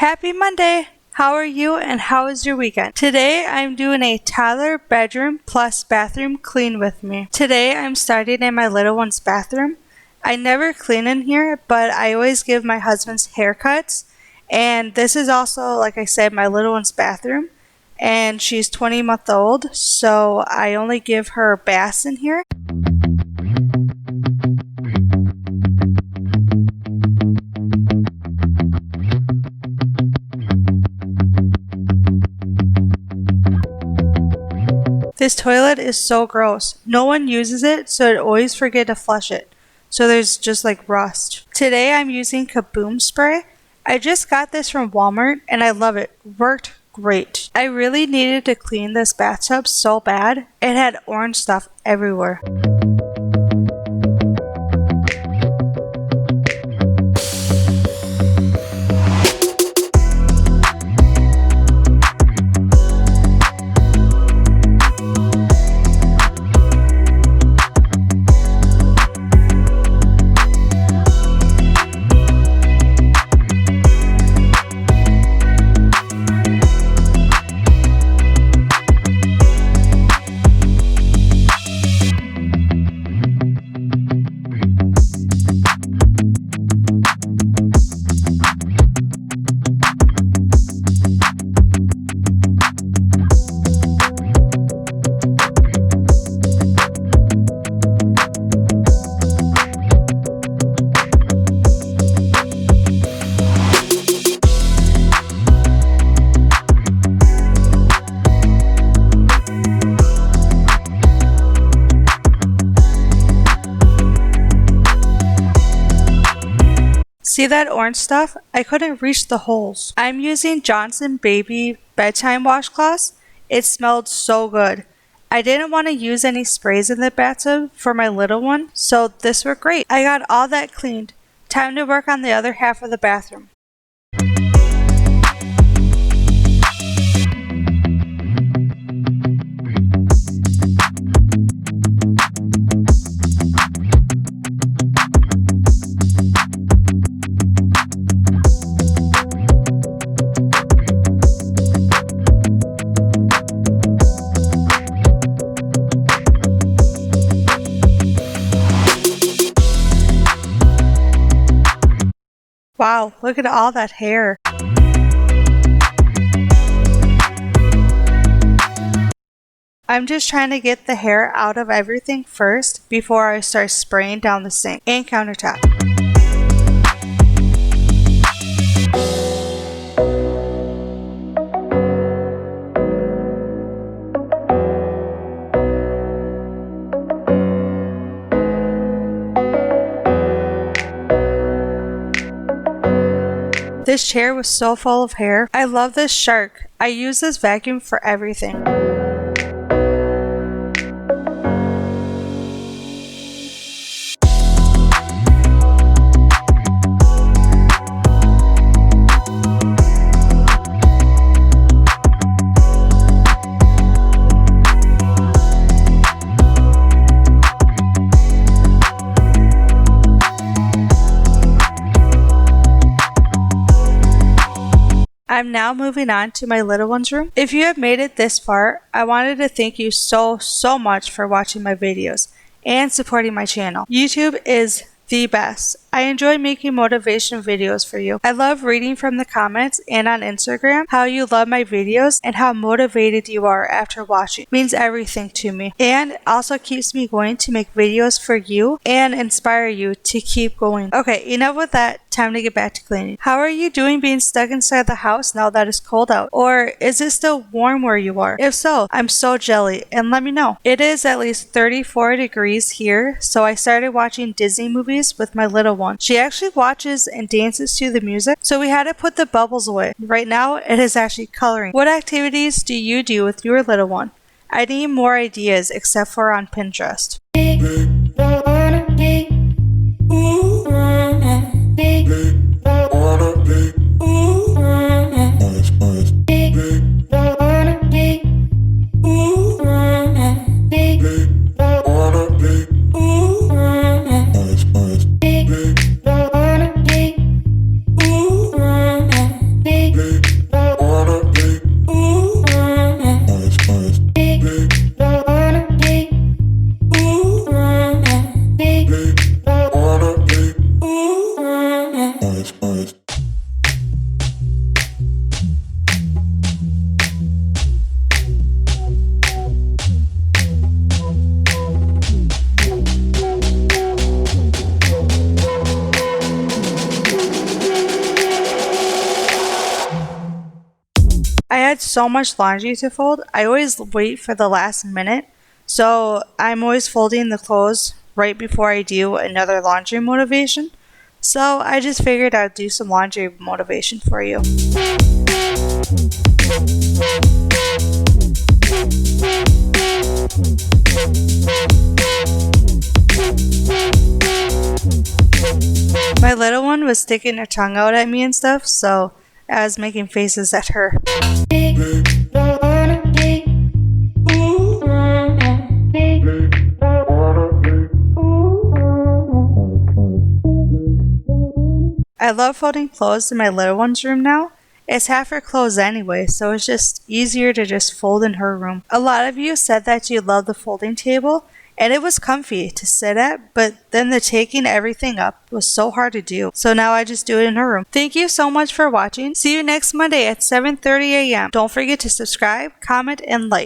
Happy Monday! How are you and how is your weekend? Today I'm doing a toddler bedroom plus bathroom clean with me. Today I'm starting in my little one's bathroom. I never clean in here, but I always give my husband's haircuts. And this is also, like I said, my little one's bathroom. And she's 20 months old, so I only give her baths in here. This toilet is so gross. No one uses it, so I always forget to flush it. So there's just like rust. Today I'm using Kaboom spray. I just got this from Walmart and I love it. Worked great. I really needed to clean this bathtub so bad. It had orange stuff everywhere. See that orange stuff? I couldn't reach the holes. I'm using Johnson Baby bedtime washcloths. It smelled so good. I didn't want to use any sprays in the bathtub for my little one, so this worked great. I got all that cleaned. Time to work on the other half of the bathroom. Wow, look at all that hair. I'm just trying to get the hair out of everything first before I start spraying down the sink and countertop. This chair was so full of hair. I love this shark. I use this vacuum for everything. I'm now moving on to my little one's room. If you have made it this far, I wanted to thank you so much for watching my videos and supporting my channel. YouTube is the best. I enjoy making motivation videos for you. I love reading from the comments and on Instagram how you love my videos and how motivated you are after watching. It means everything to me, and also keeps me going to make videos for you and inspire you to keep going. Okay, enough with that. Time to get back to cleaning. How are you doing being stuck inside the house now that it's cold out? Or is it still warm where you are? If so, I'm so jelly and let me know. It is at least 34 degrees here, so I started watching Disney movies with my little one. She actually watches and dances to the music, so we had to put the bubbles away. Right now, it is actually coloring. What activities do you do with your little one? I need more ideas except for on Pinterest. I had so much laundry to fold, I always wait for the last minute, so I'm always folding the clothes right before I do another laundry motivation. So I just figured I'd do some laundry motivation for you. My little one was sticking her tongue out at me and stuff, so I was making faces at her. I love folding clothes in my little one's room now. It's half her clothes anyway, so it's just easier to just fold in her room. A lot of you said that you love the folding table, and it was comfy to sit at, but then the taking everything up was so hard to do. So now I just do it in her room. Thank you so much for watching. See you next Monday at 7:30 a.m. Don't forget to subscribe, comment, and like.